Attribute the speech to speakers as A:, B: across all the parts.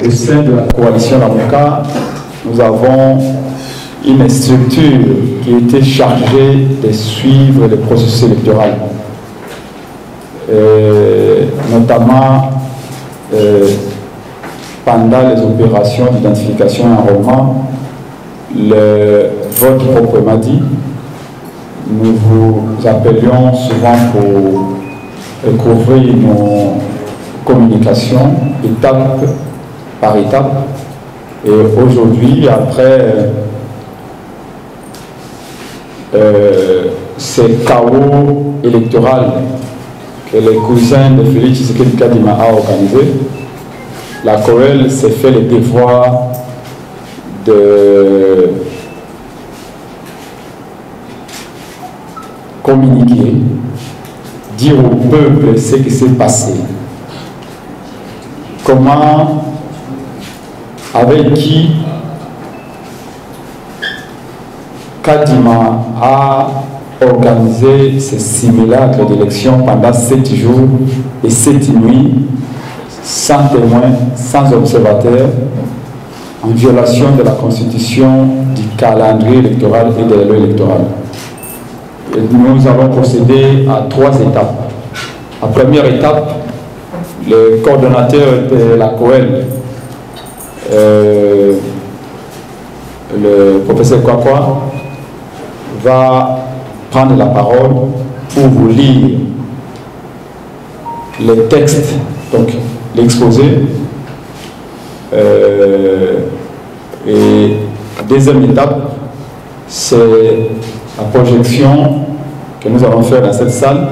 A: au sein de la coalition Lamuka, nous avons une structure qui était chargée de suivre le processus électoral, notamment pendant les opérations d'identification et enrôlement, le vote proprement dit. Nous vous appelions souvent pour couvrir nos communications étape par étape. Et aujourd'hui, après ces chaos électoral que les cousins de Félix Tshisekedi Kadima a organisé, la COEL s'est fait le devoir de communiquer, dire au peuple ce qui s'est passé, comment, avec qui Kadima a organisé ce simulacre d'élection pendant 7 jours et 7 nuits, sans témoins, sans observateurs, en violation de la constitution, du calendrier électoral et de la loi électorale. Et nous avons procédé à 3 étapes. La première étape, le coordonnateur de la COEL, le professeur Kwakwa, va prendre la parole pour vous lire les textes, donc l'exposé, et deuxième étape, c'est la projection que nous allons faire dans cette salle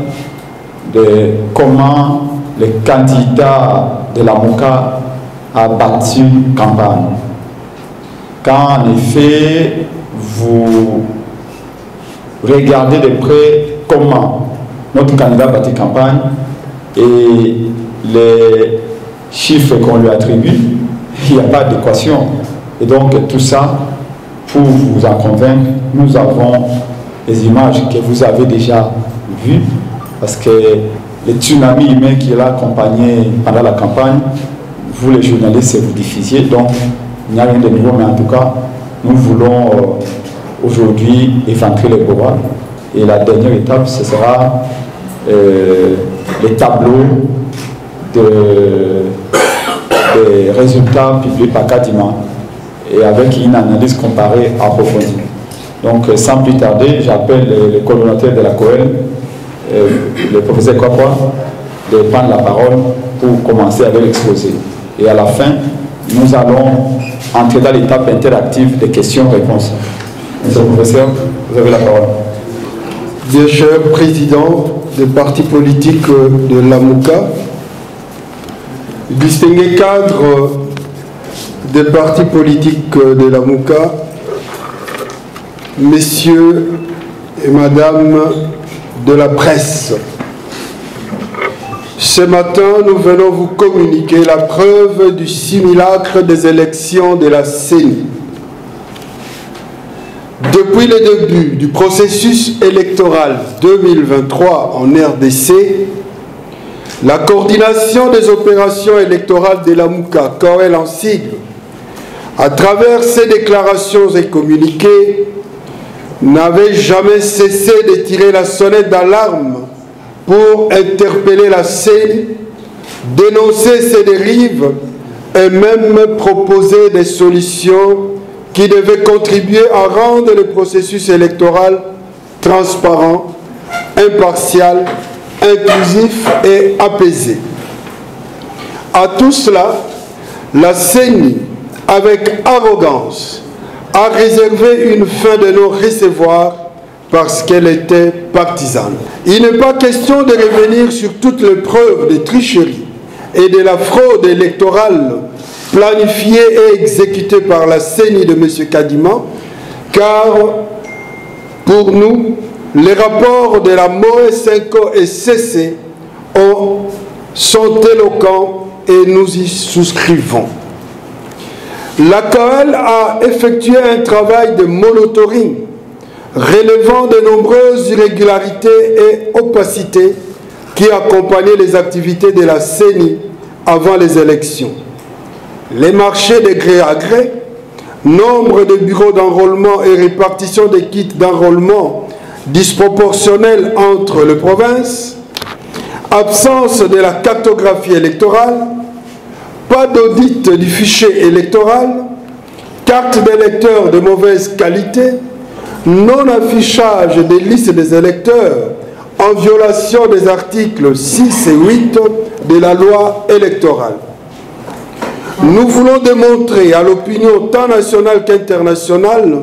A: de comment le candidat de la MOCA a battu campagne. Quand en effet, vous regardez de près comment notre candidat a battu campagne et les chiffres qu'on lui attribue, il n'y a pas d'équation. Et donc tout ça, pour vous en convaincre, nous avons des images que vous avez déjà vues, parce que le tsunami humain qui l'a accompagné pendant la campagne, vous les journalistes, vous diffusiez, donc il n'y a rien de nouveau, mais en tout cas, nous voulons aujourd'hui éventrer les bois. Et la dernière étape, ce sera les tableaux des résultats publiés par Kadima et avec une analyse comparée approfondie. Donc sans plus tarder, j'appelle le coordonnateur de la COEL, le professeur Kwakwa, de prendre la parole pour commencer avec l'exposé. Et à la fin, nous allons entrer dans l'étape interactive des questions-réponses. Monsieur le professeur, vous avez la parole.
B: Bien cher président des partis politiques de la MOCA, distingués cadres des partis politiques de la MOCA, messieurs et madame de la presse, ce matin, nous venons vous communiquer la preuve du simulacre des élections de la CENI. Depuis le début du processus électoral 2023 en RDC, la coordination des opérations électorales de la MOCA, COEL en sigle, à travers ses déclarations et communiqués, n'avait jamais cessé de tirer la sonnette d'alarme pour interpeller la CENI, dénoncer ses dérives et même proposer des solutions qui devaient contribuer à rendre le processus électoral transparent, impartial, inclusif et apaisé. À tout cela, la CENI, avec arrogance, a réservé une fin de non-recevoir parce qu'elle était partisane. Il n'est pas question de revenir sur toutes les preuves de tricherie et de la fraude électorale planifiée et exécutée par la CENI de M. Kadima, car pour nous, les rapports de la MOE 5O et CC sont éloquents et nous y souscrivons. La COEL a effectué un travail de monitoring relevant de nombreuses irrégularités et opacités qui accompagnaient les activités de la CENI avant les élections. les marchés de gré à gré, nombre de bureaux d'enrôlement et répartition des kits d'enrôlement disproportionnels entre les provinces, absence de la cartographie électorale, pas d'audit du fichier électoral, carte d'électeurs de mauvaise qualité, non-affichage des listes des électeurs en violation des articles 6 et 8 de la loi électorale. Nous voulons démontrer à l'opinion tant nationale qu'internationale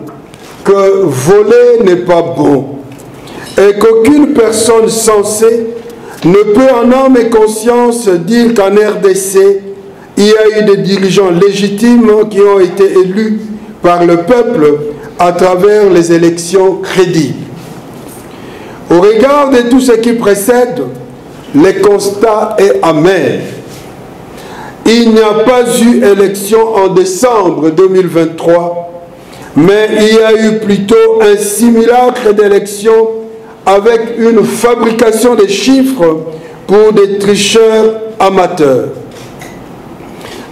B: que voler n'est pas bon et qu'aucune personne censée ne peut en âme et conscience dire qu'en RDC, il y a eu des dirigeants légitimes qui ont été élus par le peuple à travers les élections crédibles. Au regard de tout ce qui précède, le constat est amer. Il n'y a pas eu élection en décembre 2023, mais il y a eu plutôt un simulacre d'élection avec une fabrication de chiffres pour des tricheurs amateurs.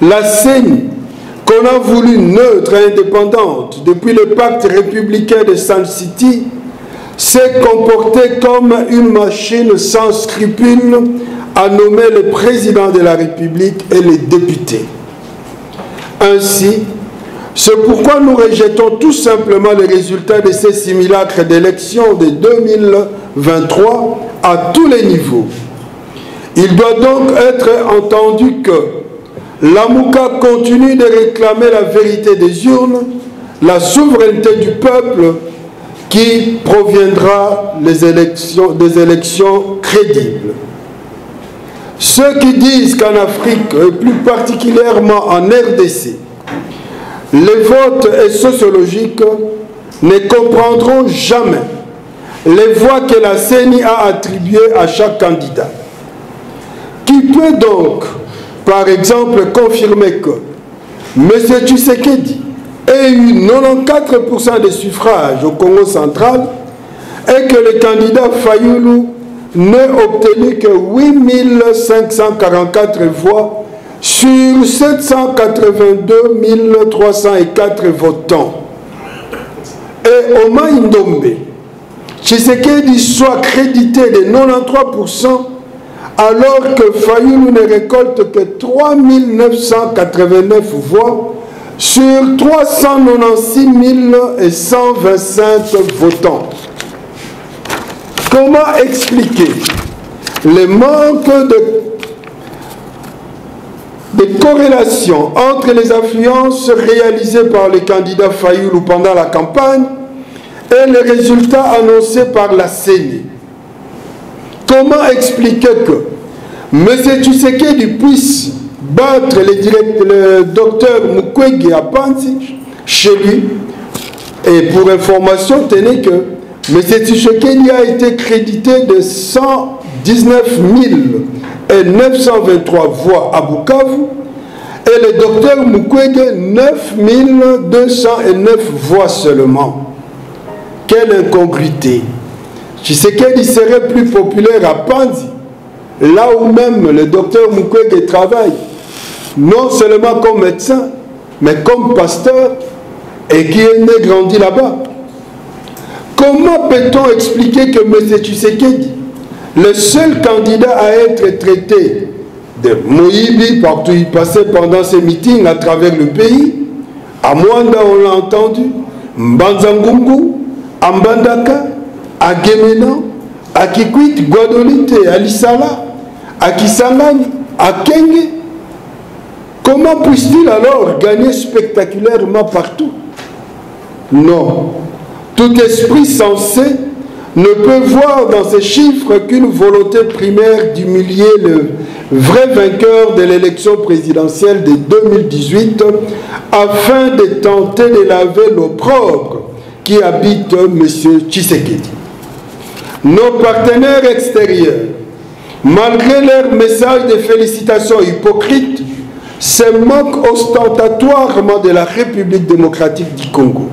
B: La CENI, qu'on a voulu neutre et indépendante depuis le pacte républicain de Sun City, s'est comportée comme une machine sans scrupules à nommer le président de la République et les députés. Ainsi, c'est pourquoi nous rejetons tout simplement les résultats de ces simulacres d'élections de 2023 à tous les niveaux. Il doit donc être entendu que l'AMUCA continue de réclamer la vérité des urnes, la souveraineté du peuple qui proviendra des élections crédibles. Ceux qui disent qu'en Afrique, et plus particulièrement en RDC, les votes est sociologique ne comprendront jamais les voix que la CENI a attribuées à chaque candidat. Qui peut donc, par exemple, confirmer que M. Tshisekedi ait eu 94% des suffrages au Congo central et que le candidat Fayulu n'ait obtenu que 8544 voix sur 782 304 votants. Et Oma Ndombe, Tshisekedi soit crédité de 93%, alors que Fayulu ne récolte que 3989 voix sur 396 125 votants. Comment expliquer le manque de corrélation entre les affluences réalisées par le candidat Fayulu pendant la campagne et les résultats annoncés par la CENI? Comment expliquer que M. Tshisekedi puisse battre le docteur Mukwege à Panzi chez lui? Et pour information, tenez que M. Tshisekedi a été crédité de 119 923 voix à Bukavu et le docteur Mukwege 9 209 voix seulement. Quelle incongruité! Tshisekedi serait plus populaire à Panzi, là où même le docteur Mukwege travaille, non seulement comme médecin, mais comme pasteur, et qui est né grandi là-bas. Comment peut-on expliquer que M. Tshisekedi, le seul candidat à être traité de Moïbi, partout il passait pendant ses meetings à travers le pays, à Mwanda on l'a entendu, Mbanzangungu, à Mbandaka, à Gemena, à Kikwit, Guadolite, à Lissala, à Kisangani, à Kenge? Comment puisse-t-il alors gagner spectaculairement partout? Non. Tout esprit sensé ne peut voir dans ces chiffres qu'une volonté primaire d'humilier le vrai vainqueur de l'élection présidentielle de 2018 afin de tenter de laver l'opprobre qui habite M. Tshisekedi. Nos partenaires extérieurs, malgré leurs messages de félicitations hypocrites, se moquent ostentatoirement de la République démocratique du Congo.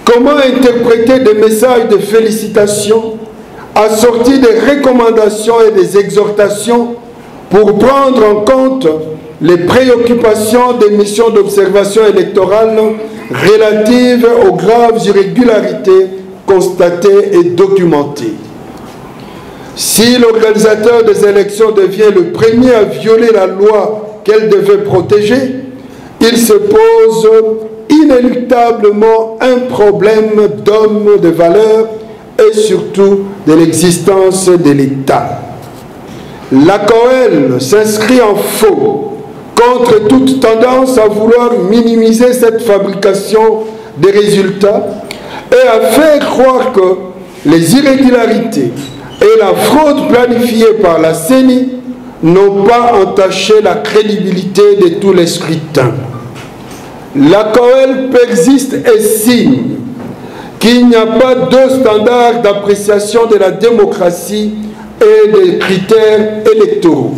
B: Comment interpréter des messages de félicitations assortis des recommandations et des exhortations pour prendre en compte les préoccupations des missions d'observation électorale relatives aux graves irrégularités constatées et documentées. Si l'organisateur des élections devient le premier à violer la loi qu'elle devait protéger, il se pose inéluctablement un problème d'homme de valeur et surtout de l'existence de l'État. La COEL s'inscrit en faux contre toute tendance à vouloir minimiser cette fabrication des résultats et à faire croire que les irrégularités et la fraude planifiée par la CENI n'ont pas entaché la crédibilité de tous les scrutins. La COEL persiste et signe qu'il n'y a pas deux standards d'appréciation de la démocratie et des critères électoraux.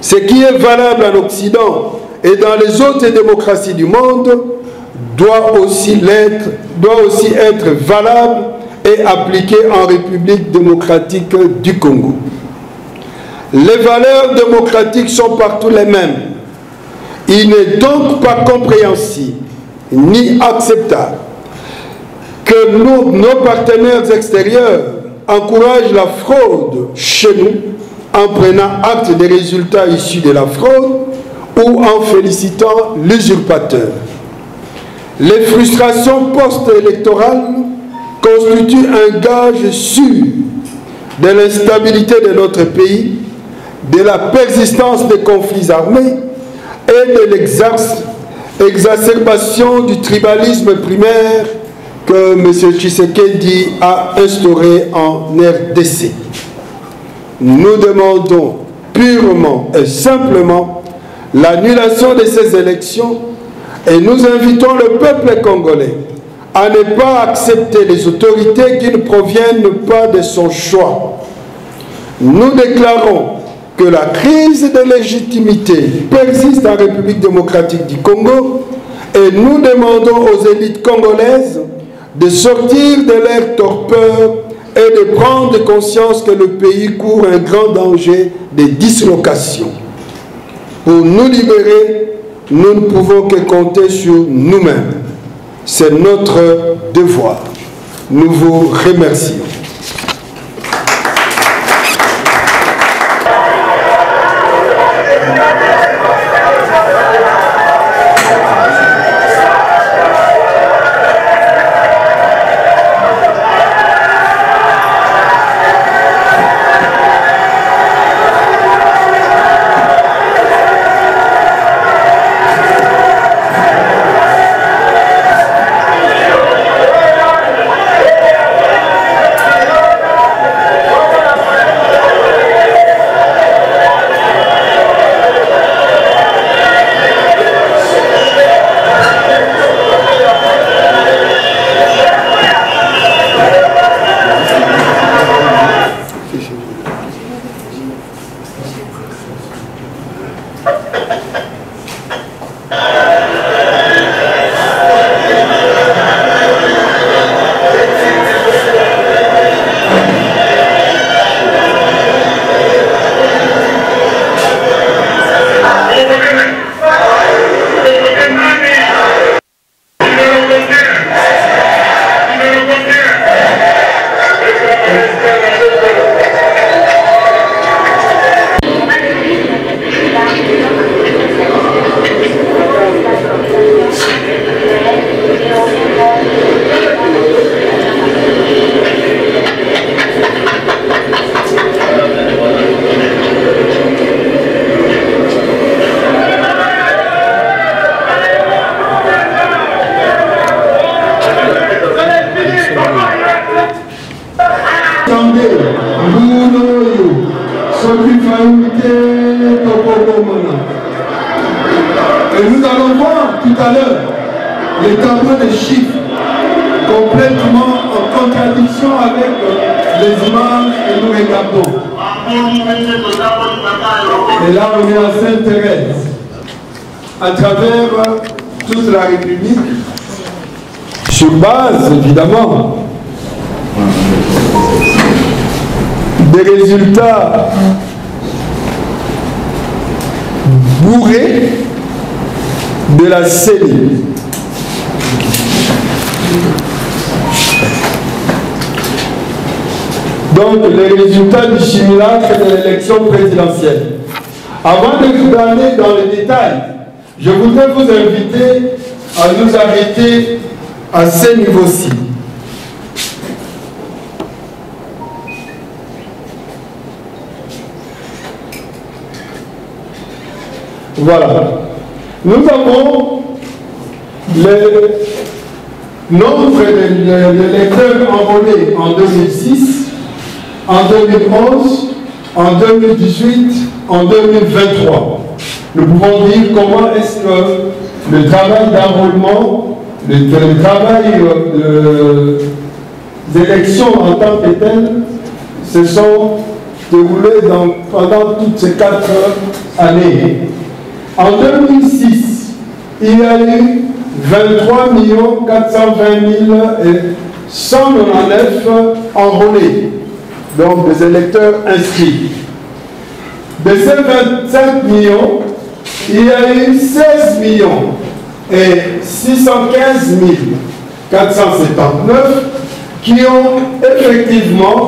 B: Ce qui est valable en Occident et dans les autres démocraties du monde doit aussi être valable et appliqué en République démocratique du Congo. Les valeurs démocratiques sont partout les mêmes. Il n'est donc pas compréhensible ni acceptable que nos partenaires extérieurs encouragent la fraude chez nous en prenant acte des résultats issus de la fraude ou en félicitant l'usurpateur. Les frustrations post-électorales constituent un gage sûr de l'instabilité de notre pays, de la persistance des conflits armés et de l'exacerbation du tribalisme primaire que M. Tshisekedi a instauré en RDC. Nous demandons purement et simplement l'annulation de ces élections et nous invitons le peuple congolais à ne pas accepter les autorités qui ne proviennent pas de son choix. Nous déclarons que la crise de légitimité persiste en République démocratique du Congo et nous demandons aux élites congolaises de sortir de leur torpeur et de prendre conscience que le pays court un grand danger de dislocation. Pour nous libérer, nous ne pouvons que compter sur nous-mêmes. C'est notre devoir. Nous vous remercions. Et nous allons voir tout à l'heure les tableaux de chiffres complètement en contradiction avec les images que nous regardons. Et là, on est à Sainte-Thérèse, à travers toute la République, sur base, évidemment, des résultats bourré de la CENI. Donc, les résultats du simulacre de l'élection présidentielle. Avant d'aller dans les détails, je voudrais vous inviter à nous arrêter à ce niveau-ci. Voilà. Nous avons le nombre d'électeurs enrôlés en 2006, en 2011, en 2018, en 2023. Nous pouvons dire comment est-ce que le travail d'enrôlement, le travail d'élection en tant que tel, se sont déroulés pendant toutes ces 4 années. En 2006, il y a eu 23 420 199 enrôlés, donc des électeurs inscrits. De ces 25 millions, il y a eu 16 615 479 qui ont effectivement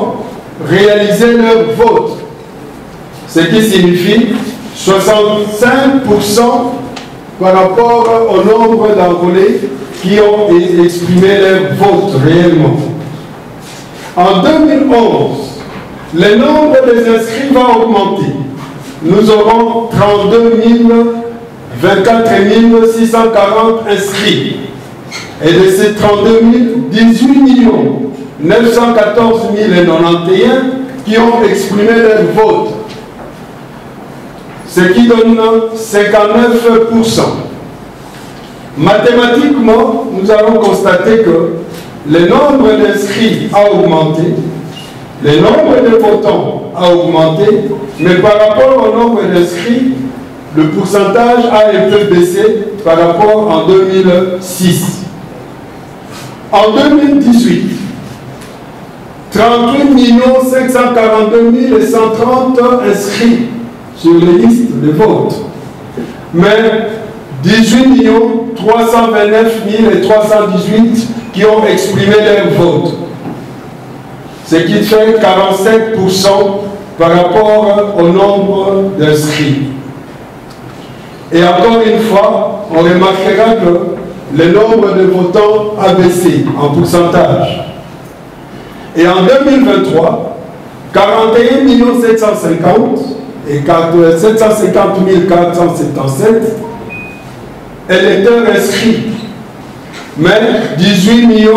B: réalisé leur vote, ce qui signifie 65% par rapport au nombre d'enrôlés qui ont exprimé leur vote réellement. En 2011, le nombre des inscrits va augmenter. Nous aurons 24 640 inscrits. Et de ces 32 000, 18 914 091 qui ont exprimé leur vote. Ce qui donne 59%. Mathématiquement, nous allons constater que le nombre d'inscrits a augmenté, le nombre de votants a augmenté, mais par rapport au nombre d'inscrits, le pourcentage a un peu baissé par rapport en 2006. En 2018, 38 542 130 inscrits sur les listes de vote, mais 18 329 318 qui ont exprimé leur vote, ce qui fait 45% par rapport au nombre d'inscrits. Et encore une fois, on remarquera que le nombre de votants a baissé en pourcentage. Et en 2023, 41 750 et 750 477 électeurs inscrits, mais 18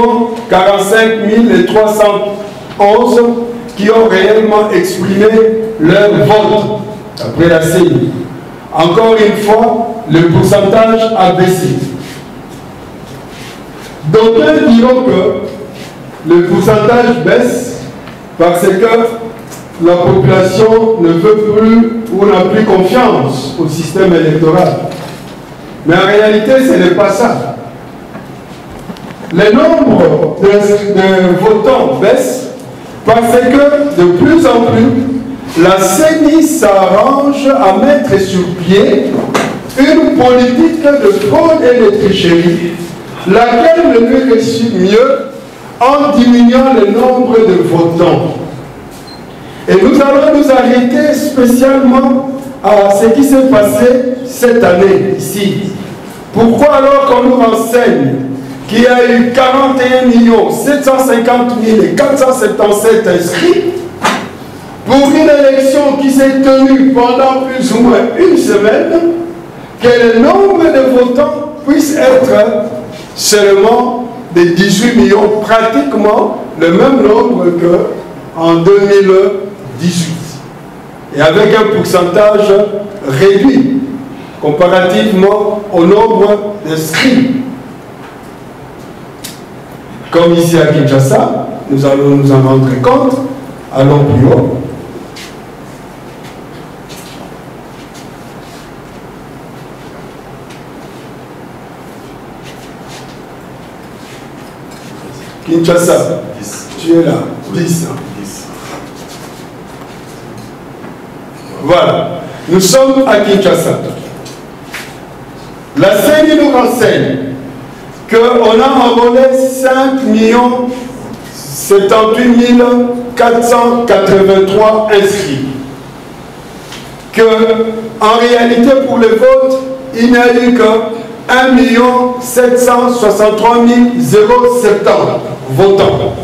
B: 45 311 qui ont réellement exprimé leur vote après la CENI. Encore une fois, le pourcentage a baissé. D'autres diront que le pourcentage baisse parce que la population ne veut plus ou n'a plus confiance au système électoral. Mais en réalité, ce n'est pas ça. Le nombre de votants baisse parce que de plus en plus, la CENI s'arrange à mettre sur pied une politique de fraude et de tricherie, laquelle ne lui réussit mieux en diminuant le nombre de votants. Et nous allons nous arrêter spécialement à ce qui s'est passé cette année ici. Pourquoi alors qu'on nous renseigne qu'il y a eu 41 750 477 inscrits pour une élection qui s'est tenue pendant plus ou moins une semaine, que le nombre de votants puisse être seulement de 18 millions, pratiquement le même nombre qu'en 2018. Et avec un pourcentage réduit comparativement au nombre d'inscrits. Comme ici à Kinshasa, nous allons nous en rendre compte, allons plus haut. Kinshasa, 10. Tu es là, 10. Voilà, nous sommes à Kinshasa. La CENI nous renseigne qu'on a enrôlé 5 78 483 inscrits. En réalité, pour le vote, il n'y a eu que 1 763 070 votants.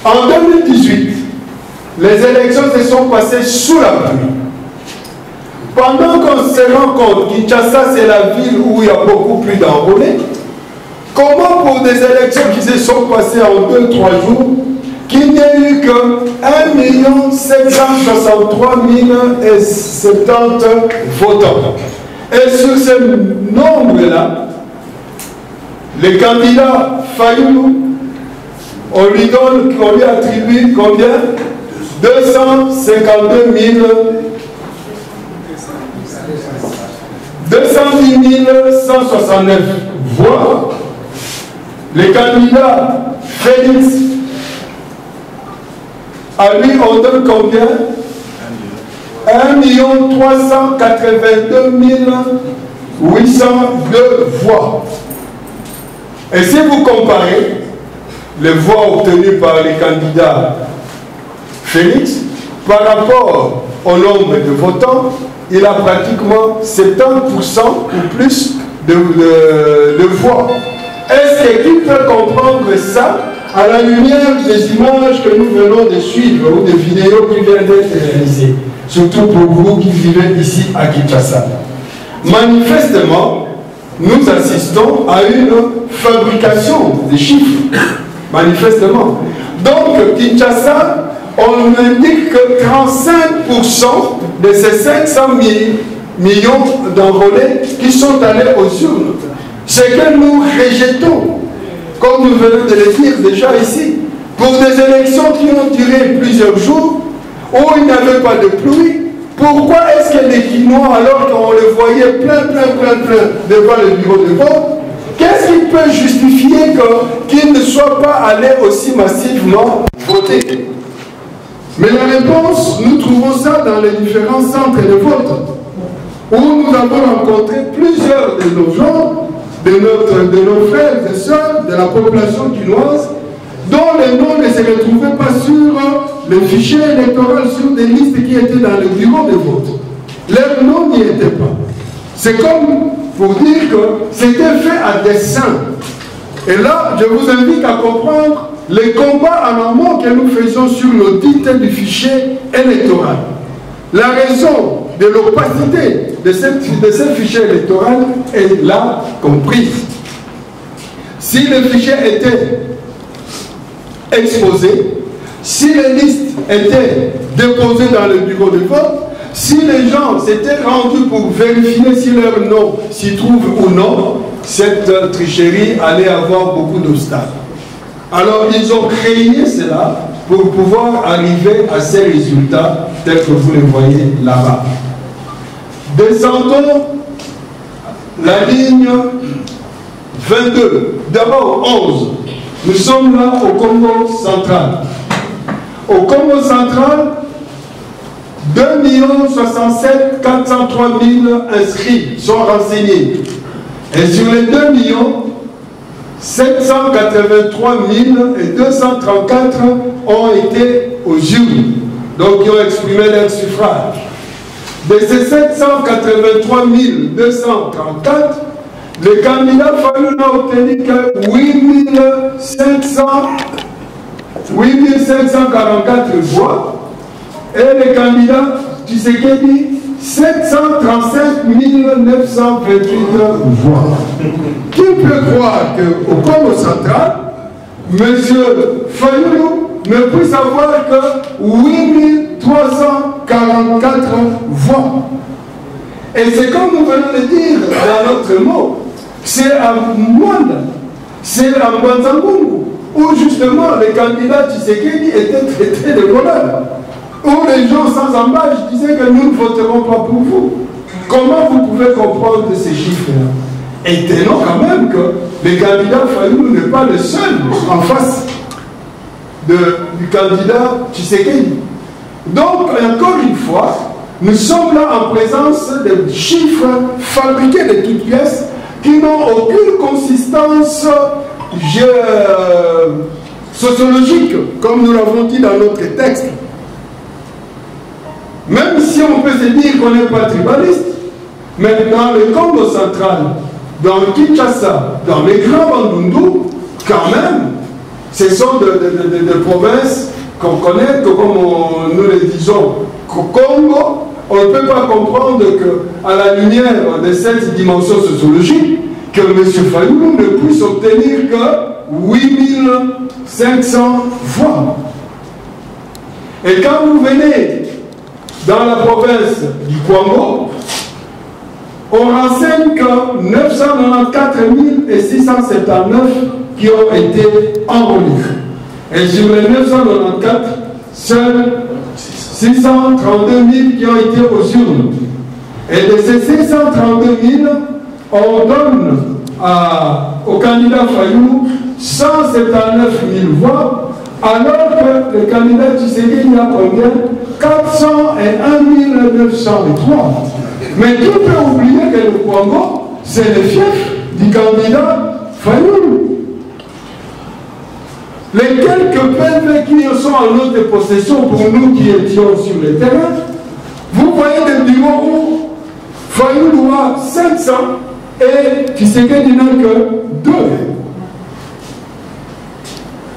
B: En 2018, les élections se sont passées sous la pluie. Pendant qu'on se rend compte que Kinshasa, c'est la ville où il y a beaucoup plus d'enrôlés, comment pour des élections qui se sont passées en 2-3 jours, qu'il n'y ait eu que 1 763 070 votants? Et sur ce nombre-là, le candidat Fayoulou, on lui attribue combien? 210 169 voix. Le candidat Félix, à lui on donne combien? 1 382 802 voix. Et si vous comparez les voix obtenues par les candidats Félix par rapport au nombre de votants, il a pratiquement 70% ou plus de voix. Est-ce qu'il peut comprendre ça à la lumière des images que nous venons de suivre ou des vidéos qui viennent d'être réalisées, surtout pour vous qui vivez ici à Kinshasa? Manifestement, nous assistons à une fabrication des chiffres. Manifestement. Donc, Kinshasa, on indique que 35% de ces 500 millions d'enrôlés qui sont allés aux urnes, c'est que nous rejetons, comme nous venons de le dire déjà ici, pour des élections qui ont duré plusieurs jours, où il n'y avait pas de pluie. Pourquoi est-ce que les Guinois, alors qu'on les voyait plein devant le bureau de vote, qu'est-ce qui peut justifier qu'ils ne soient pas allés aussi massivement voter? Mais la réponse, nous trouvons ça dans les différents centres de vote, où nous avons rencontré plusieurs de nos gens, de nos frères et sœurs de la population guinoise, dont les noms ne se retrouvaient pas sur le fichier électoral, sur des listes qui étaient dans le bureau de vote. Leurs noms n'y étaient pas. C'est comme pour dire que c'était fait à dessein. Et là, je vous invite à comprendre les combats en amont que nous faisons sur l'audit du fichier électoral. La raison de l'opacité de ce fichier électoral est là comprise. Si le fichier était exposé, si les listes étaient déposées dans le bureau de vote, si les gens s'étaient rendus pour vérifier si leur nom s'y trouve ou non, cette tricherie allait avoir beaucoup d'obstacles. Alors ils ont créé cela pour pouvoir arriver à ces résultats tels que vous les voyez là-bas. Descendons la ligne 22, d'abord 11. Nous sommes là au Congo central. Au Congo central, 2 067 403 000 inscrits sont renseignés. Et sur les 2 783 234 ont été aux urnes, donc ils ont exprimé leur suffrage. De ces 783 234, le candidat Fayoulou n'a obtenu que 8 544 voix et le candidat Tshisekedi 735 928 voix. Qui peut croire qu'au Congo central, M. Fayoulou ne puisse avoir que 8 344 voix? Et c'est comme nous venons de dire dans notre mot, c'est à Mwanda, c'est à Mbanzangungu, où justement les candidats Tshisekedi étaient traités de voleurs, où les gens sans embâche disaient que nous ne voterons pas pour vous. Comment vous pouvez comprendre ces chiffres-là? Et tenons quand même que le candidat Fayoulou n'est pas le seul en face du candidat Tshisekedi. Donc, encore une fois, nous sommes là en présence de chiffres fabriqués de toutes pièces qui n'ont aucune consistance sociologique, comme nous l'avons dit dans notre texte. Même si on peut se dire qu'on n'est pas tribaliste, mais dans le Congo central, dans le Kinshasa, dans les grands Bandundu, quand même, ce sont des provinces qu'on connaît, que comme nous le disons, qu'au Congo, on ne peut pas comprendre qu'à la lumière de cette dimension sociologique, que M. Fayulu ne puisse obtenir que 8500 voix. Et quand vous venez dans la province du Congo, on renseigne que 994 679 qui ont été enrôlés. Et sur les 994, seuls 632 000 qui ont été aux urnes. Et de ces 632 000, on donne au candidat Fayulu 179 000 voix, alors que le candidat Tshisekedi a combien? 401 903. Mais tout peut oublier que le Congo, c'est le fief du candidat Fayulu. Les quelques PV qui sont en notre possession pour nous qui étions sur le terrain, vous voyez des bureaux où Fayulu a 500 et Tshisekedi n'a que 2.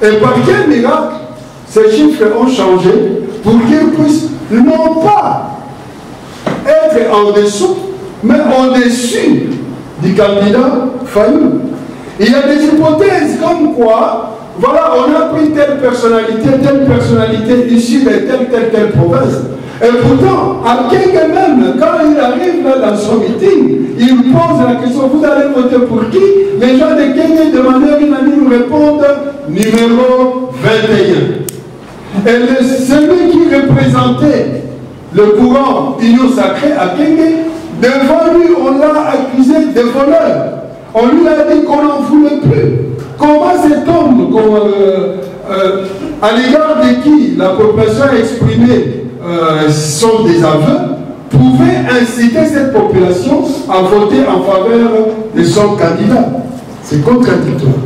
B: Et par quel miracle ces chiffres ont changé pour qu'ils puissent non pas être en dessous, mais au-dessus du candidat Fayulu. Il y a des hypothèses comme quoi, voilà, on a pris telle personnalité issue de telle province. Et pourtant, à Kenge même, quand il arrive là dans son meeting, il pose la question, vous allez voter pour qui? Les gens de Kenge, de manière unanime, répondent numéro 21. Et celui qui représentait le courant Union Sacrée à Kenge, devant lui, on l'a accusé de voleur. On lui a dit qu'on n'en voulait plus. Comment cet homme, à l'égard de qui la population a exprimé son désaveu, pouvait inciter cette population à voter en faveur de son candidat? C'est contradictoire.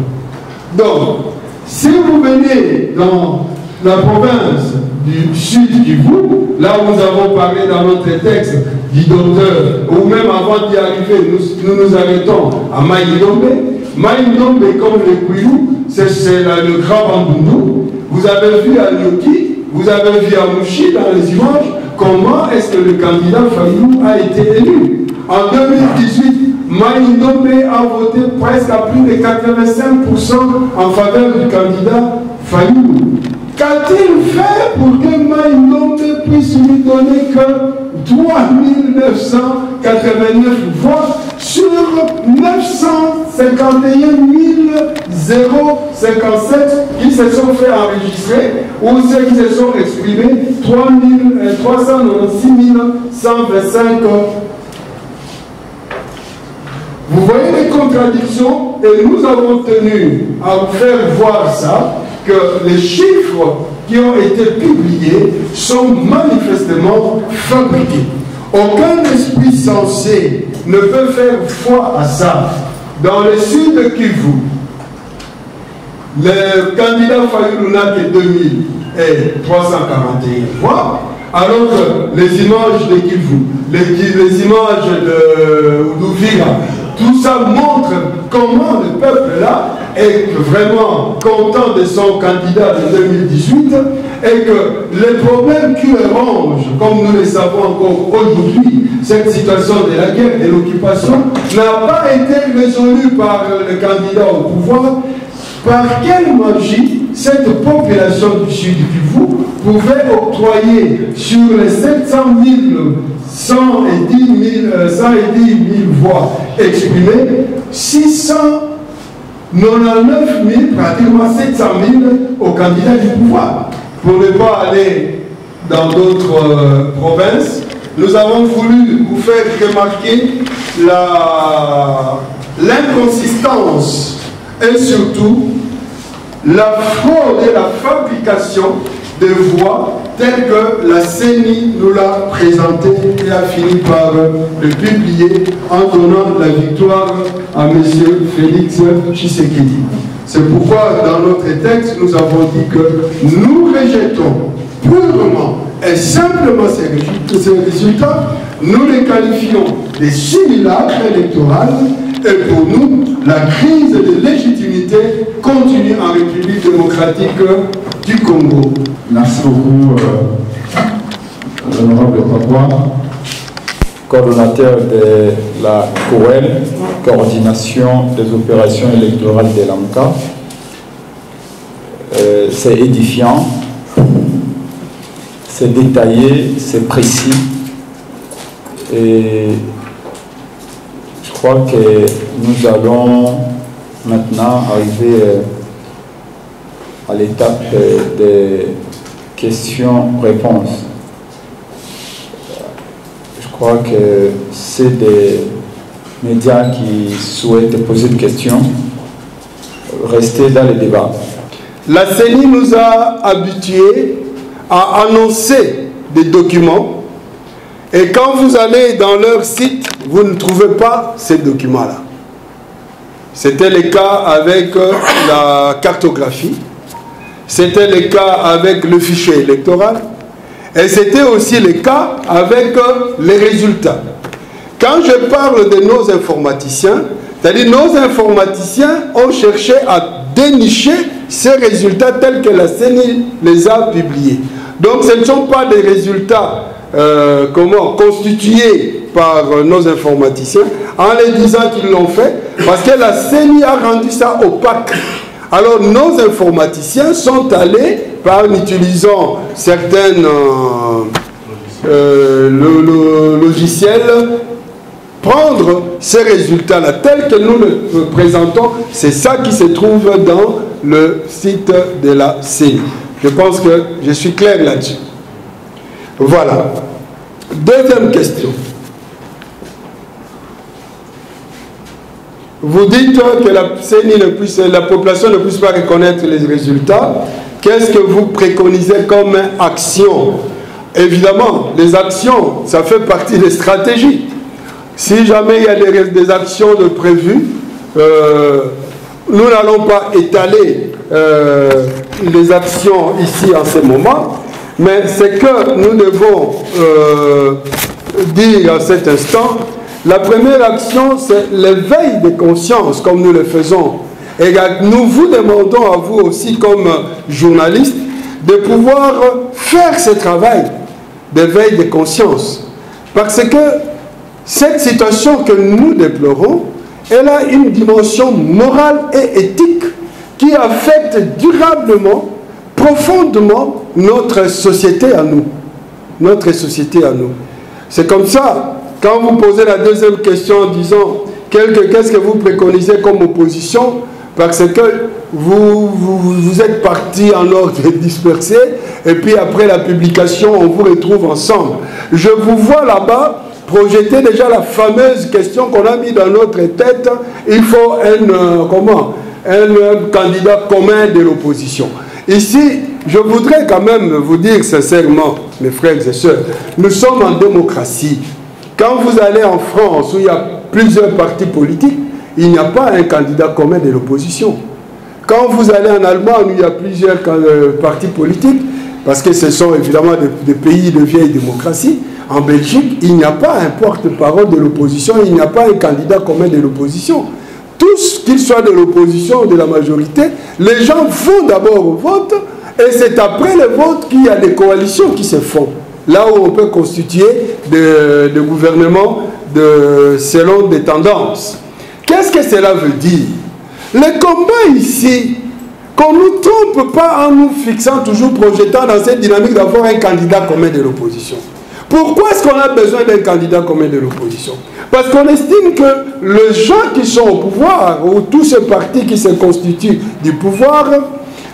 B: Donc, si vous venez dans la province du Sud Kivu, là où nous avons parlé dans notre texte du docteur, ou même avant d'y arriver, nous arrêtons à Maïdombe. Maïdombe, comme le Kwilu, c'est le grand Bandundu. Vous avez vu à Nyoki, vous avez vu à Mouchi dans les images, comment est-ce que le candidat Fayulu a été élu. En 2018, Maïdombe a voté presque à plus de 85% en faveur du candidat Fayulu. Qu'a-t-il fait pour que Maïdombe puisse lui donner que 3 989 voix sur 951 057 qui se sont fait enregistrer ou ceux qui se sont exprimés, 396 125. Vous voyez les contradictions et nous avons tenu à faire voir ça, que les chiffres qui ont été publiés sont manifestement fabriqués. Aucun esprit sensé ne peut faire foi à ça. Dans le sud de Kivu, le candidat Fayulu n'a que 2341 voix, alors que les images de Kivu, les images de Uvira, tout ça montre comment le peuple-là est vraiment content de son candidat de 2018 et que les problèmes qui le rongent, comme nous le savons encore aujourd'hui, cette situation de la guerre et de l'occupation n'a pas été résolue par le candidat au pouvoir. Par quelle magie cette population du Sud Kivu pouvait octroyer sur les 700 110 000 voix exprimées, 699 000, pratiquement 700 000 au candidat du pouvoir. Pour ne pas aller dans d'autres provinces, nous avons voulu vous faire remarquer l'inconsistance et surtout la fraude et la fabrication de voix telle que la CENI nous l'a présentée et a fini par le publier en donnant la victoire à M. Félix Tshisekedi. C'est pourquoi dans notre texte nous avons dit que nous rejetons purement et simplement ces résultats, nous les qualifions de simulacres électoraux et pour nous, la crise de légitimité continue en République démocratique du Congo.
A: Merci beaucoup, l'honorable Papa, coordonnateur de la COEL, coordination des opérations électorales de l'AMCA. C'est édifiant, c'est détaillé, c'est précis et je crois que nous allons maintenant arriver à l'étape des questions-réponses. Je crois que c'est des médias qui souhaitent poser des questions. Restez dans le débat.
B: La CENI nous a habitués à annoncer des documents et quand vous allez dans leur site, vous ne trouvez pas ces documents-là. C'était le cas avec la cartographie, c'était le cas avec le fichier électoral et c'était aussi le cas avec les résultats. Quand je parle de nos informaticiens, c'est-à-dire nos informaticiens ont cherché à dénicher ces résultats tels que la CENI les a publiés. Donc ce ne sont pas des résultats constitués par nos informaticiens en les disant qu'ils l'ont fait parce que la CENI a rendu ça opaque. Alors nos informaticiens sont allés, en utilisant certains logiciels, prendre ces résultats-là tels que nous le présentons. C'est ça qui se trouve dans le site de la CENI. Je pense que je suis clair là-dessus. Voilà. Deuxième question. Vous dites que la CENI la population ne puisse pas reconnaître les résultats. Qu'est-ce que vous préconisez comme action? Évidemment, les actions, ça fait partie des stratégies. Si jamais il y a des actions de prévues, nous n'allons pas étaler les actions ici en ce moment, mais c'est que nous devons dire à cet instant, la première action, c'est l'éveil de conscience, comme nous le faisons. Et nous vous demandons à vous aussi, comme journalistes, de pouvoir faire ce travail d'éveil de conscience. Parce que cette situation que nous déplorons, elle a une dimension morale et éthique qui affecte durablement, profondément notre société à nous. Notre société à nous. C'est comme ça, quand vous posez la deuxième question en disant qu'est-ce que vous préconisez comme opposition, parce que vous êtes partis en ordre dispersé, et puis après la publication, on vous retrouve ensemble. Je vous vois là-bas projeter déjà la fameuse question qu'on a mis dans notre tête, il faut un candidat commun de l'opposition. Ici, je voudrais quand même vous dire sincèrement, mes frères et sœurs, nous sommes en démocratie. Quand vous allez en France, où il y a plusieurs partis politiques, il n'y a pas un candidat commun de l'opposition. Quand vous allez en Allemagne, où il y a plusieurs partis politiques, parce que ce sont évidemment des pays de vieille démocratie, en Belgique, il n'y a pas un porte-parole de l'opposition, il n'y a pas un candidat commun de l'opposition. Tous, qu'ils soient de l'opposition ou de la majorité, les gens vont d'abord au vote, et c'est après le vote qu'il y a des coalitions qui se font. Là où on peut constituer des gouvernements selon des tendances. Qu'est-ce que cela veut dire? Le combat ici, qu'on ne nous trompe pas en nous fixant, toujours projetant dans cette dynamique d'avoir un candidat commun de l'opposition. Pourquoi est-ce qu'on a besoin d'un candidat commun de l'opposition? Parce qu'on estime que les gens qui sont au pouvoir, ou tous ces partis qui se constituent du pouvoir,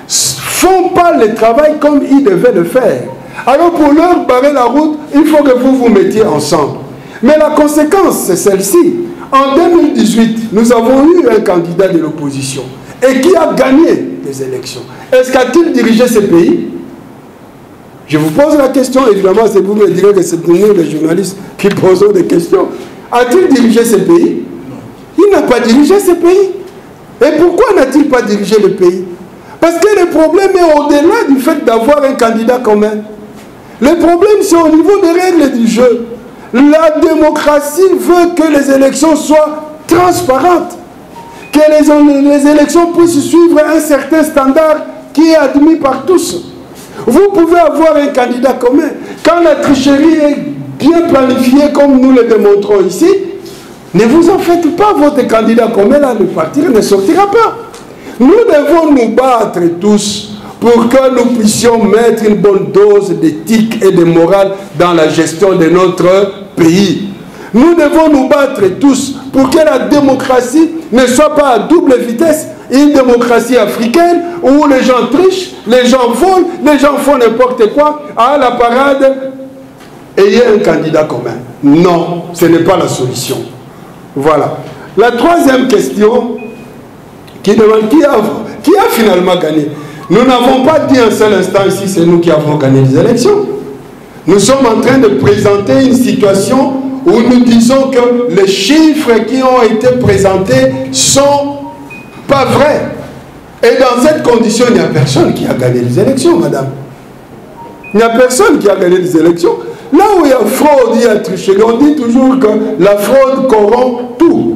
B: font pas le travail comme ils devaient le faire. Alors pour leur barrer la route, il faut que vous vous mettiez ensemble. Mais la conséquence, c'est celle-ci. En 2018, nous avons eu un candidat de l'opposition et qui a gagné les élections. Est-ce qu'a-t-il dirigé ce pays? Je vous pose la question, évidemment, c'est vous me direz que c'est nous les journalistes qui posons des questions. A-t-il dirigé ce pays? Il n'a pas dirigé ce pays. Et pourquoi n'a-t-il pas dirigé le pays? Parce que le problème est au-delà du fait d'avoir un candidat commun. Le problème, c'est au niveau des règles du jeu. La démocratie veut que les élections soient transparentes, que les élections puissent suivre un certain standard qui est admis par tous. Vous pouvez avoir un candidat commun. Quand la tricherie est bien planifiée, comme nous le démontrons ici, ne vous en faites pas, votre candidat commun, là, le parti ne sortira pas. Nous devons nous battre tous pour que nous puissions mettre une bonne dose d'éthique et de morale dans la gestion de notre pays. Nous devons nous battre tous pour que la démocratie ne soit pas à double vitesse, une démocratie africaine où les gens trichent, les gens volent, les gens font n'importe quoi. À la parade, ayez un candidat commun. Non, ce n'est pas la solution. Voilà. La troisième question qui demande qui a finalement gagné. Nous n'avons pas dit un seul instant ici, c'est nous qui avons gagné les élections. Nous sommes en train de présenter une situation où nous disons que les chiffres qui ont été présentés sont pas vrais. Et dans cette condition, il n'y a personne qui a gagné les élections, madame. Il n'y a personne qui a gagné les élections. Là où il y a fraude, il y a tricherie. On dit toujours que la fraude corrompt tout.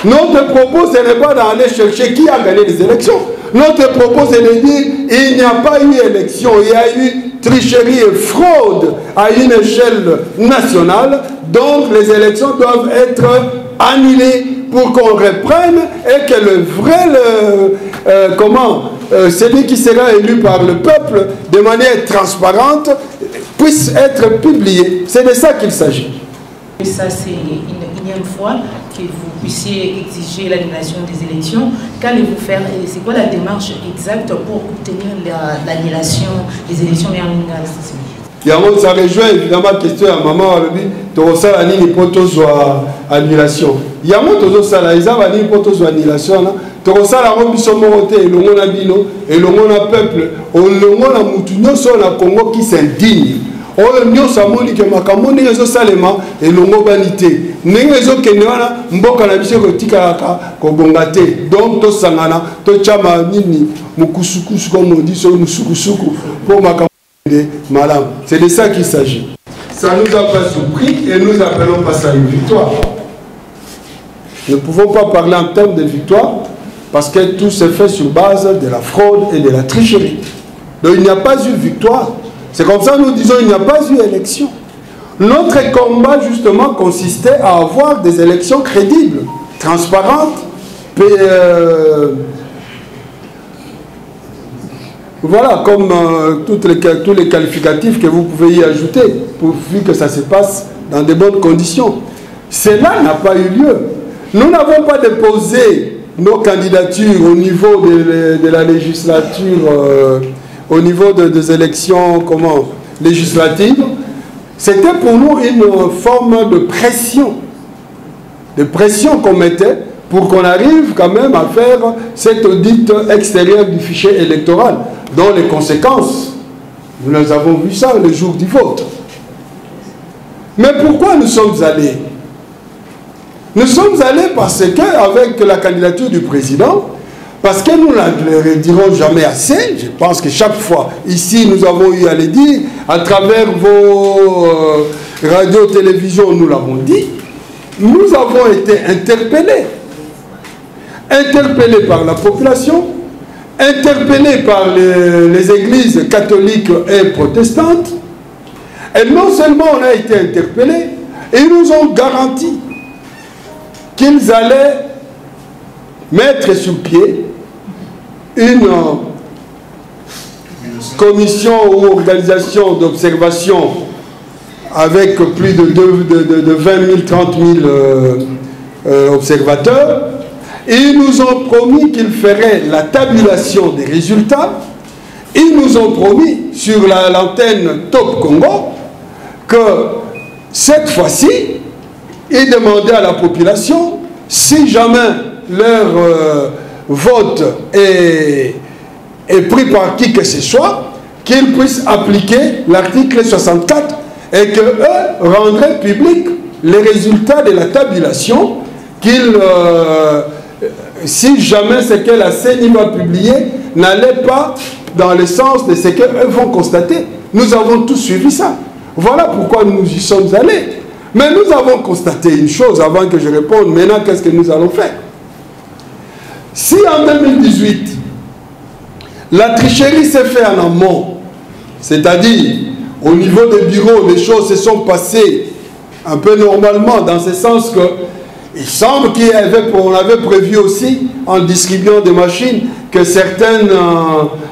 B: Notre propos, ce n'est pas d'aller chercher qui a gagné les élections. Notre propos, c'est de dire il n'y a pas eu élection, il y a eu tricherie et fraude à une échelle nationale. Donc les élections doivent être annulées pour qu'on reprenne et que le vrai, celui qui sera élu par le peuple de manière transparente puisse être publié. C'est de ça qu'il s'agit.
C: Et ça, c'est une énième fois que vous puissiez exiger l'annulation des élections. Qu'allez-vous faire et c'est quoi la démarche exacte pour obtenir l'annulation des élections et en
B: ça rejoint évidemment la question à maman Torosala nini potozwa annulation. Yamo tozosala izaba nini potozwa annulation. Torosala robiso morote elongo na bino, elongo na peuple, elongo na mutu nyonso na Congo qui s'indigne. Oyo nyonso amoni ke makambo ndenge ezosalema elongo bani te. Ndenge ezokende wana mboka na biso kotikalaka kobonga te. Donc tosangana tochama nini mukusukusu comme on dit sur musukusuku pour makambo madame. C'est de ça qu'il s'agit. Ça ne nous a pas surpris et nous appelons pas ça une victoire. Nous ne pouvons pas parler en termes de victoire parce que tout se fait sur base de la fraude et de la tricherie. Donc il n'y a pas eu victoire. C'est comme ça que nous disons il n'y a pas eu élection. Notre combat justement consistait à avoir des élections crédibles, transparentes, voilà, comme tous les qualificatifs que vous pouvez y ajouter, vu que ça se passe dans de bonnes conditions. Cela n'a pas eu lieu. Nous n'avons pas déposé nos candidatures au niveau de la législature, au niveau des élections législatives. C'était pour nous une forme de pression qu'on mettait pour qu'on arrive quand même à faire cet audit extérieur du fichier électoral, dont les conséquences, nous avons vu ça le jour du vote. Mais pourquoi nous sommes allés? Nous sommes allés parce qu'avec la candidature du président, parce que nous ne le dirons jamais assez, je pense que chaque fois, ici, nous avons eu à le dire, à travers vos radios, télévisions, nous l'avons dit, nous avons été interpellés par la population, interpellés par les églises catholiques et protestantes. Et non seulement on a été interpellés, ils nous ont garanti qu'ils allaient mettre sur pied une commission ou organisation d'observation avec plus de 20 000, 30 000 observateurs. Ils nous ont promis qu'ils feraient la tabulation des résultats. Ils nous ont promis sur l'antenne Top Congo que cette fois-ci, ils demandaient à la population, si jamais leur vote est pris par qui que ce soit, qu'ils puissent appliquer l'article 64 et qu'eux rendraient public les résultats de la tabulation, si jamais ce que la CENI va publier n'allait pas dans le sens de ce qu'eux vont constater. Nous avons tous suivi ça. Voilà pourquoi nous y sommes allés. Mais nous avons constaté une chose avant que je réponde. Maintenant, qu'est-ce que nous allons faire? Si en 2018, la tricherie s'est faite en amont, c'est-à-dire au niveau des bureaux, les choses se sont passées un peu normalement, dans ce sens que il semble qu'on avait prévu aussi, en distribuant des machines, que certains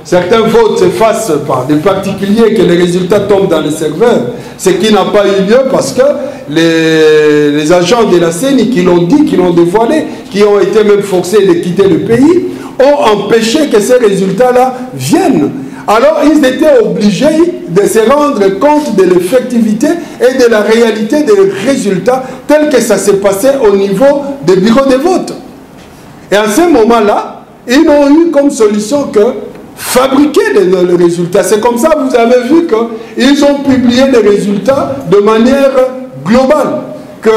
B: votes se fassent par des particuliers, que les résultats tombent dans les serveurs. Ce qui n'a pas eu lieu parce que les agents de la CENI qui l'ont dit, qui l'ont dévoilé, qui ont été même forcés de quitter le pays, ont empêché que ces résultats-là viennent. Alors ils étaient obligés de se rendre compte de l'effectivité et de la réalité des résultats tels que ça s'est passé au niveau des bureaux de vote. Et à ce moment-là, ils n'ont eu comme solution que fabriquer les résultats. C'est comme ça, vous avez vu qu'ils ont publié les résultats de manière globale. Que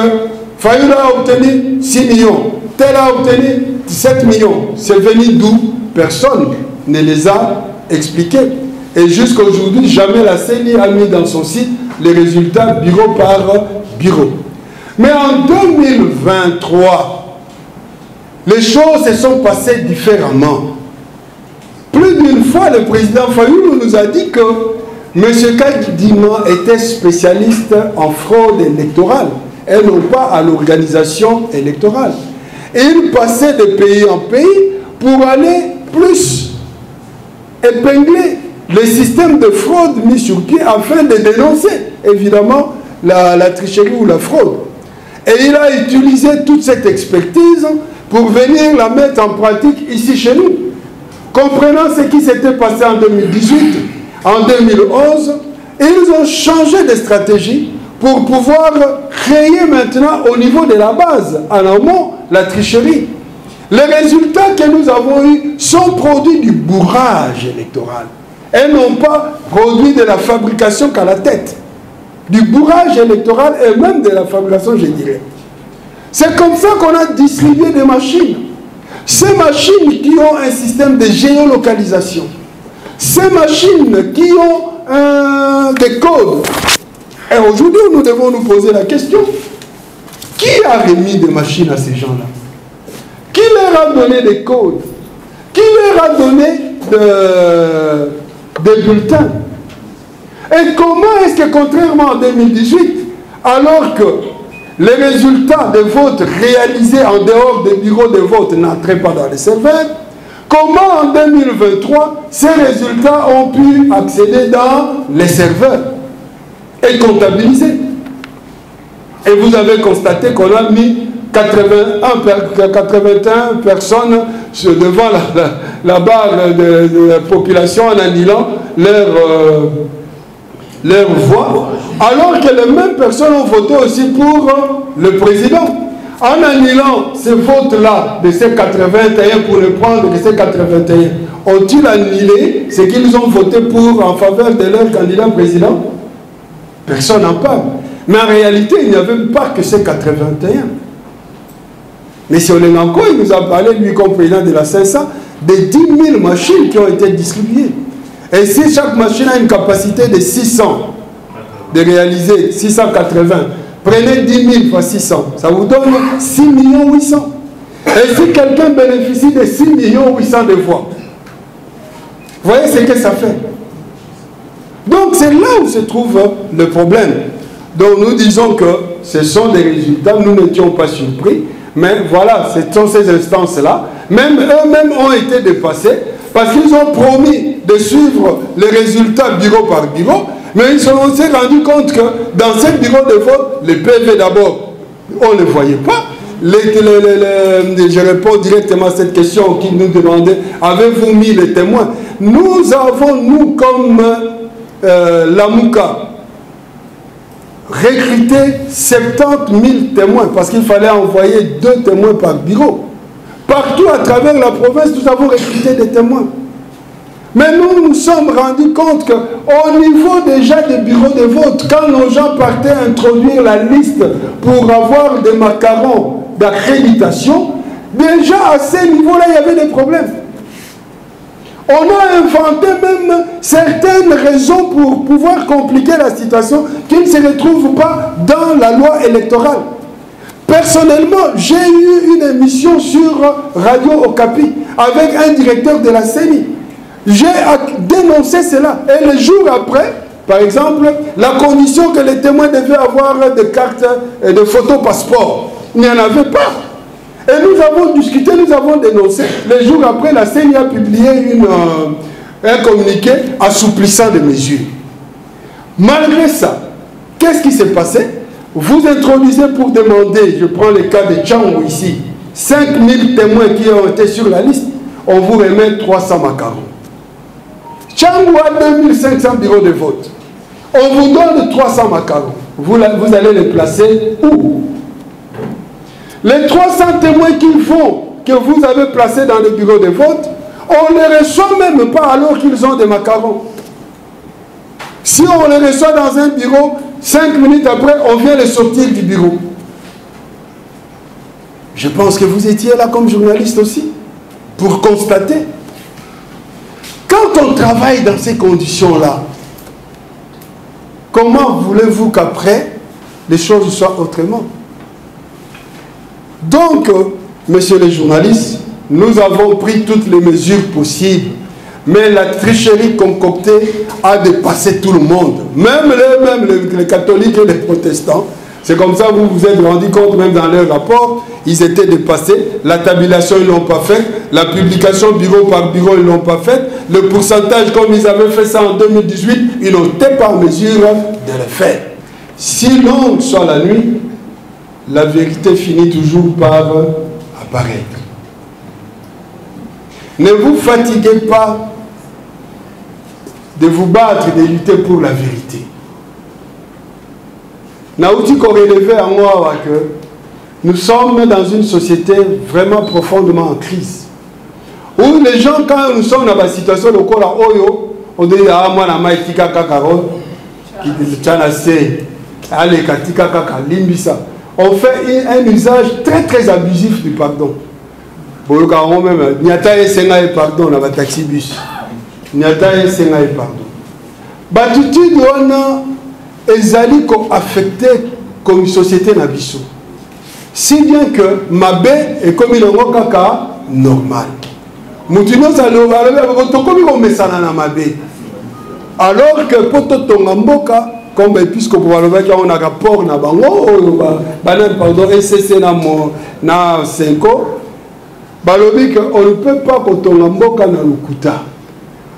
B: Fayoul a obtenu 6 millions, tel a obtenu 17 millions. C'est venu d'où? Personne ne les a expliqués. Et jusqu'à aujourd'hui, jamais la CENI a mis dans son site les résultats bureau par bureau. Mais en 2023, les choses se sont passées différemment. Plus d'une fois, le président Fayoulou nous a dit que M. Kadima était spécialiste en fraude électorale et non pas à l'organisation électorale. Et il passait de pays en pays pour aller plus épingler les systèmes de fraude mis sur pied afin de dénoncer évidemment la tricherie ou la fraude. Et il a utilisé toute cette expertise pour venir la mettre en pratique ici chez nous. Comprenant ce qui s'était passé en 2018, en 2011, ils ont changé de stratégie pour pouvoir créer maintenant au niveau de la base, en amont, la tricherie. Les résultats que nous avons eus sont produits du bourrage électoral et non pas produits de la fabrication qu'à la tête. Du bourrage électoral et même de la fabrication, je dirais. C'est comme ça qu'on a distribué des machines. Ces machines qui ont un système de géolocalisation, ces machines qui ont des codes. Et aujourd'hui, nous devons nous poser la question, qui a remis des machines à ces gens-là? Qui leur a donné des codes? Qui leur a donné des bulletins? Et comment est-ce que, contrairement en 2018, alors que les résultats de vote réalisés en dehors des bureaux de vote n'entraient pas dans les serveurs, comment en 2023 ces résultats ont pu accéder dans les serveurs et comptabiliser? Et vous avez constaté qu'on a mis 81 personnes devant la barre de la population en annulant leur voix, alors que les mêmes personnes ont voté aussi pour le président. En annulant ces votes-là de ces 81 pour ne prendre que ces 81, ont-ils annulé ce qu'ils ont voté pour en faveur de leur candidat président? Personne n'en parle. Mais en réalité, il n'y avait pas que ces 81. M. Olenganko, il nous a parlé, lui comme président de la CENSA, de 10 000 machines qui ont été distribuées. Et si chaque machine a une capacité de 600, de réaliser 680, prenez 10 000 fois 600, ça vous donne 6 800 000. Et si quelqu'un bénéficie de 6 800 000 de voix, vous voyez ce que ça fait? Donc c'est là où se trouve le problème. Donc nous disons que ce sont des résultats, nous n'étions pas surpris, mais voilà, ce sont ces instances-là, même eux-mêmes ont été dépassés, parce qu'ils ont promis de suivre les résultats bureau par bureau, mais ils se sont rendus compte que dans ces bureaux de vote, les PV d'abord, on ne les voyait pas. Je réponds directement à cette question qui nous demandait, avez-vous mis les témoins? Nous avons, nous comme la Mouka, recruté 70 000 témoins, parce qu'il fallait envoyer 2 témoins par bureau. Partout à travers la province, nous avons recruté des témoins. Mais nous nous sommes rendus compte qu'au niveau déjà des bureaux de vote, quand nos gens partaient introduire la liste pour avoir des macarons d'accréditation, déjà à ce niveau-là, il y avait des problèmes. On a inventé même certaines raisons pour pouvoir compliquer la situation qui ne se retrouvent pas dans la loi électorale. Personnellement, j'ai eu une émission sur Radio Okapi avec un directeur de la CENI. J'ai dénoncé cela. Et le jour après, par exemple, la condition que les témoins devaient avoir des cartes et de photos passeport, il n'y en avait pas. Et nous avons discuté, nous avons dénoncé. Le jour après, la CENI a publié un communiqué assouplissant les mesures. Malgré ça, qu'est-ce qui s'est passé? Vous introduisez pour demander, je prends le cas de Tchangou ici, 5000 témoins qui ont été sur la liste, on vous remet 300 macarons. Tchangou a 2500 bureaux de vote. On vous donne 300 macarons. Vous allez les placer où? Les 300 témoins qu'il faut, que vous avez placés dans les bureaux de vote, on ne les reçoit même pas alors qu'ils ont des macarons. Si on les reçoit dans un bureau, 5 minutes après, on vient les sortir du bureau. Je pense que vous étiez là comme journaliste aussi, pour constater. Quand on travaille dans ces conditions-là, comment voulez-vous qu'après, les choses soient autrement? Donc, messieurs les journalistes, nous avons pris toutes les mesures possibles, mais la tricherie concoctée a dépassé tout le monde, même les catholiques et les protestants. C'est comme ça que vous vous êtes rendu compte, même dans leur rapport, ils étaient dépassés. La tabulation, ils ne l'ont pas faite. La publication bureau par bureau, ils ne l'ont pas faite. Le pourcentage, comme ils avaient fait ça en 2018, ils n'ont été pas en mesure de le faire. Si longue soit la nuit, la vérité finit toujours par apparaître. Ne vous fatiguez pas de vous battre, de lutter pour la vérité. Naouti Korelevé à moi que nous sommes dans une société vraiment profondément en crise. Où les gens, quand nous sommes dans la situation de Kola Oyo, on dit ah moi la maïtika kakaro, qui dit tchanase, allez katika kaka limbisa. On fait un usage très très abusif du pardon. Boloka même nyata esenga et pardon na ba taxi bus. Nyata esenga et pardon. Batutude wana ezali ko affecté comme société na biso. Si bien que mabe est comme il en kaka normal. Mutino salo alors to comme on mesana na mabe. Alors que poto tonga mboka comme puisque pour on a rapport na bango pardon SCC na 5 balobi que on ne peut pas kotonga mboka na lukuta.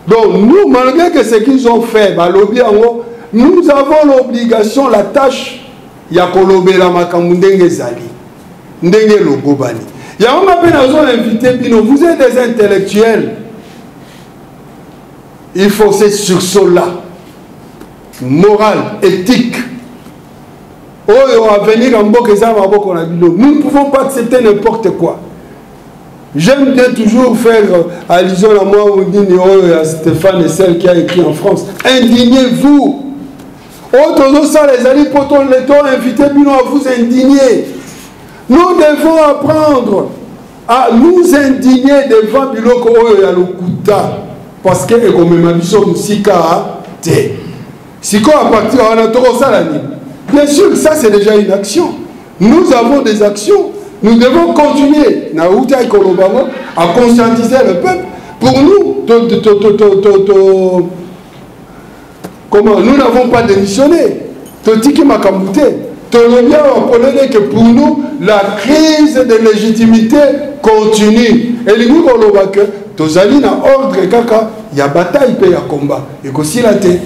B: Donc nous, malgré que ce qu'ils ont fait balobi ango, nous avons l'obligation, la tâche ya kolobela makambu ndenge zali ndenge logobani ya on appelle invité bino, vous êtes des intellectuels, il faut ce sursaut là moral, éthique. Oh, à venir en Boko, nous ne pouvons pas accepter n'importe quoi. J'aime bien toujours faire allusion à moi, on dit à Stéphane et celle qui a écrit en France. Indignez-vous. Autres ça, les alliés potons les temps invité à vous indigner. Nous devons apprendre à nous indigner devant Biloko Oyo Yalokuta. Parce que comme ma mission Sika te. Si quoi à partir de bien sûr, ça c'est déjà une action. Nous avons des actions. Nous devons continuer à conscientiser le peuple. Pour nous, comment nous n'avons pas démissionné. Que pour nous, la crise de légitimité continue. Et nous avons que tozali na ordre kaka, il y a bataille et il y a combat. Et que si la tête,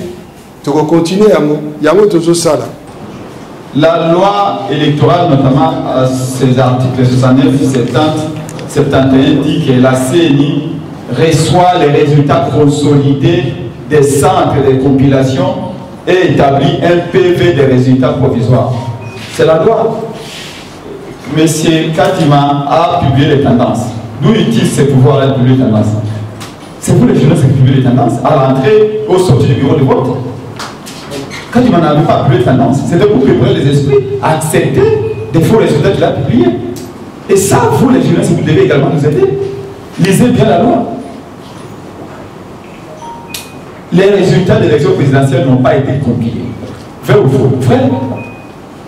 B: tu vas continuer à
A: la loi électorale, notamment à ses articles 69, 70, 71, dit que la CENI reçoit les résultats consolidés des centres de compilation et établit un PV des résultats provisoires. C'est la loi. Monsieur Katima a publié les tendances. D'où utilise ce pouvoir de publier les tendances? C'est vous les journalistes qui publiez les tendances à l'entrée ou au sortir du bureau de vote. Quand tu m'en avais pas publié les tendances, c'était pour préparer les esprits à accepter des faux résultats qu'il a publiés. Et ça, vous les journalistes, vous devez également nous aider. Lisez bien la loi. Les résultats de l'élection présidentielle n'ont pas été publiés. Vrai ou faux? Vrai.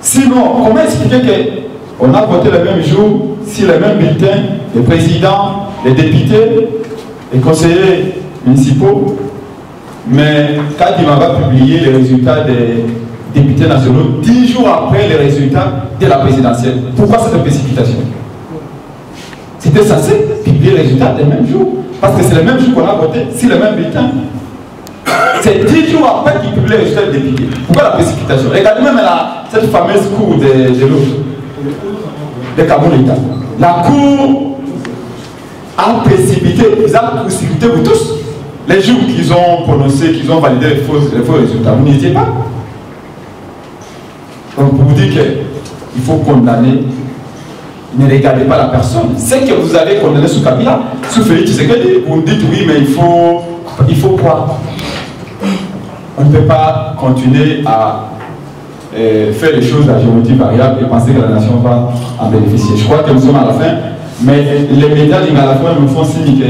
A: Sinon, comment expliquer qu'on a voté le même jour, si les mêmes bulletins, les présidents, les députés, les conseillers municipaux, mais quand il m'a publié les résultats des députés nationaux 10 jours après les résultats de la présidentielle, pourquoi cette précipitation? C'était censé publier les résultats des mêmes jours, parce que c'est le même jour qu'on a voté, si les mêmes bulletins. C'est 10 jours après qu'il publie les résultats des députés. Pourquoi la précipitation? Regardez même cette fameuse cour de l'autre, de Kaboulita. La cour a précipité, ils ont précipité vous tous. Les jours qu'ils ont prononcé, qu'ils ont validé les faux résultats, vous n'y étiez pas. Donc pour vous dire qu'il faut condamner, ne regardez pas la personne. C'est que vous avez condamné sous Kabila, sous Félix Tshisekedi, vous me dites oui, mais il faut quoi? On ne peut pas continuer à faire les choses à géométrie variable et penser que la nation va en bénéficier. Je crois que nous sommes à la fin, mais les médias à la fin me font signe que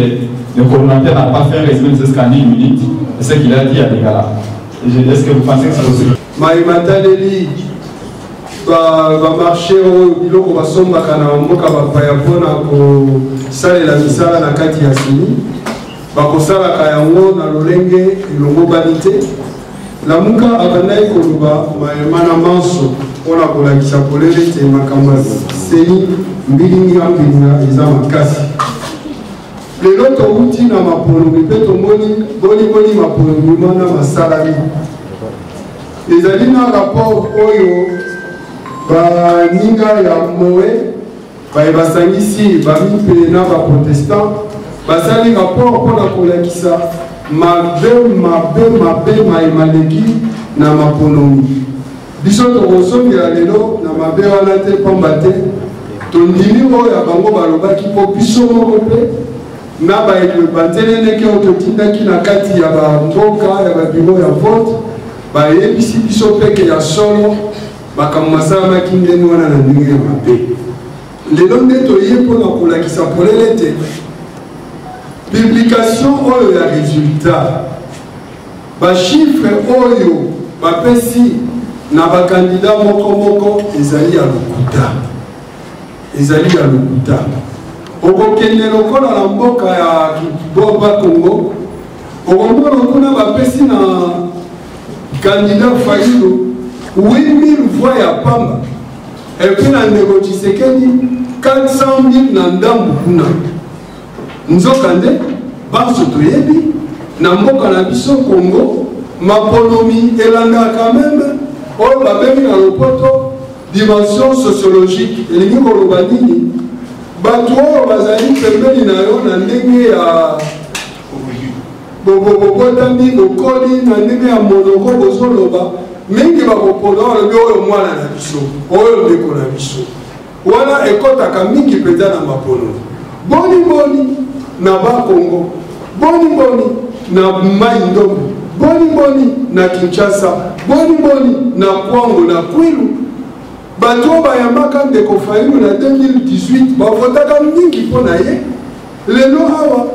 A: le coordonnateur n'a pas fait un résumé de ce qu'en 1 minute, et ce qu'il a dit à Lingala. Est-ce que vous pensez que c'est possible?
B: Maïmataleli, va marcher au biloko va somba kana mboka va payapona ko sale la misala na kati ya sini, va ko sala kayango na lolenge ilongo banité. La muka abandai koluba maemana manso ona kolakisa polele te makambo seni mbilingi ambinga eza makasi. Lelo touti na mapolomi mpe tomoni boni mapolomi mana masalami. Ezali na rapport oyo baninga ya moe basangisi bamipe na baprotestant basali rapport mpona kolakisa mabe maemaleki na maponomi. Biso tokosongela lelo na mabe wana te pamba te tondimi oyo ya bango balobaki mpo biso moko mpe na banzeneneke oyo totindaki na kati ya bamboka ya babiro ya vote bayebisi biso peke ya solo makambo masalamaki ndenge wana na ndenge ya mabe. Lelo nde toye mpona kolakisa polele te publication oyo ya résultat bachiffre oyo bapesi na bakandida moko ezali ya lokuta, ezali ya lokuta. Okokende lokola na mboka ya Boba Congo okomona kuna bapesi na kandida Fayulu 8000 voix ya pamba epi na ndeko Tshisekedi 400 000 na ndambu kuna. Nzokande baso toyebi na mboka na biso Congo mapolomi elanga quand même oyo babengi na lopoto dimension sociologique elingi koloba nini bato oyo bazali pembeni na yo na ndenge ya bobotami bokoli na ndenge ya monoko bozoloba mingi bakopola olobi oyo mwana na biso oyo ndeko na biso wana ekotaka mingi mpenza na mapolomi boni na Bakongo, boni na Mai Ndombe, boni na Kinshasa, boni na Kwango na Kwilu. Bato bayambaka ndeko Fayulu na 2018 bavotaka mingi mpona ye. Lelo awa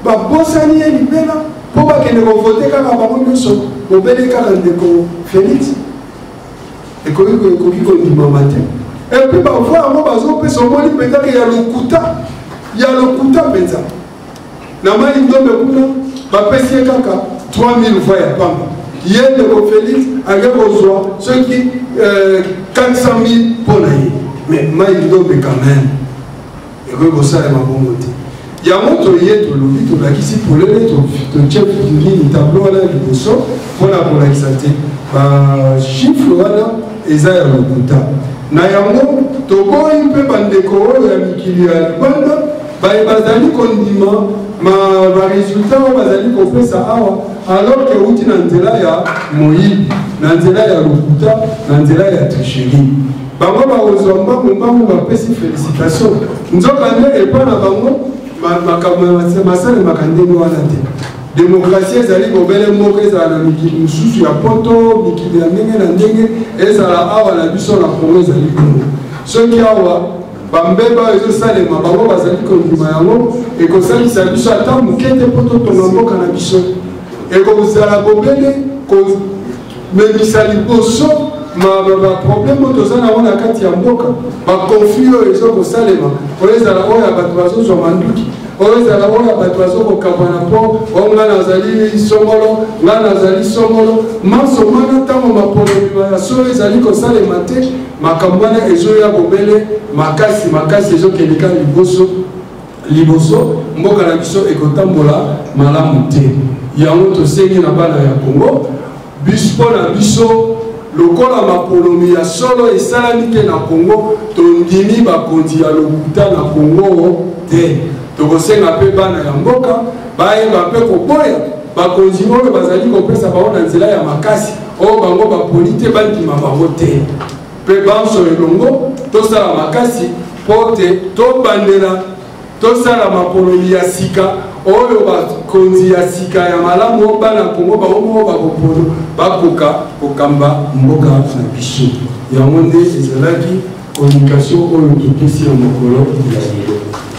B: babosani ye libela mpo bakende kovote kaka bango nyonso bobele kaka ndeko Félix ekoki kondimama te. Epuis bavoi yango bazopesa omoni mpenzaka ya lokuta mpenza. Na Mai Ndombe kuna bapesi ye kaka 3000 voix ya pamba. Ye ndeko Félix ake kozwa soki 400 000 mpona ye. Mais Mai Ndombe quand même ekoki kosalema bongo te. Yango toye tolobi tolakisi polele totie nini tableau wana liboso mpona kolakisa te bachiffre wana eza ya lokuta. Na yango toboyi mpe bandeko oyo ya mikili ya libanda bazali kondima baresultat oyo bazali kopesa awa alors ke uti na nzela ya moyibi, na nzela ya lokuta, na nzela ya tricherie. Bango bakozwa mbangu bapesi félicitation nzokande epa na bango masala makandenge wana te. Démocratie ezali bobele moko ezala na mikili mosusu ya poto mikili ya ndenge na ndenge ezala awa na biso na Congo ezali bongo. Soki awa bambeba ezosalema bango bazali kondima yango ekosalisa biso ata moke te mpo totonga mboka na biso ekozala bobele komemisa liboso baproblème oyo toza nango na kati ya mboka bakonflit oyo ezokosalema oyo ezala oyo ya bato bazozwa manduki oyo ezala oyo ya bato bazokokabwana mpo oyo nga nazali songolo nga nazali songolo masomana ntango mapolomima ya solo ezali kosalema te makambo wana ezoya bobele makasi ezokendeka liboso mboka na biso ekotambola malamu te yango tosengi na bana ya Congo biso na biso lokola mapolomi ya solo esalami te na Congo tondimi bakonzi ya lokuta na Congo te tokosenga mpe bana ya mboka bayeba mpe koboya bakonzi oyo bazali kopesa bango na nzela ya makasi oyo bango baponi te bandima bango te mpe banso elongo tosala makasi mpo te tobandela tosala mapolomi ya sika oyo bakonzi ya sika ya malamu oyo bana Congo baomo bakopolo bakoka kokamba mboka na biso yango nde ezalaki communication oyo topesi ya mokolo ya lelo.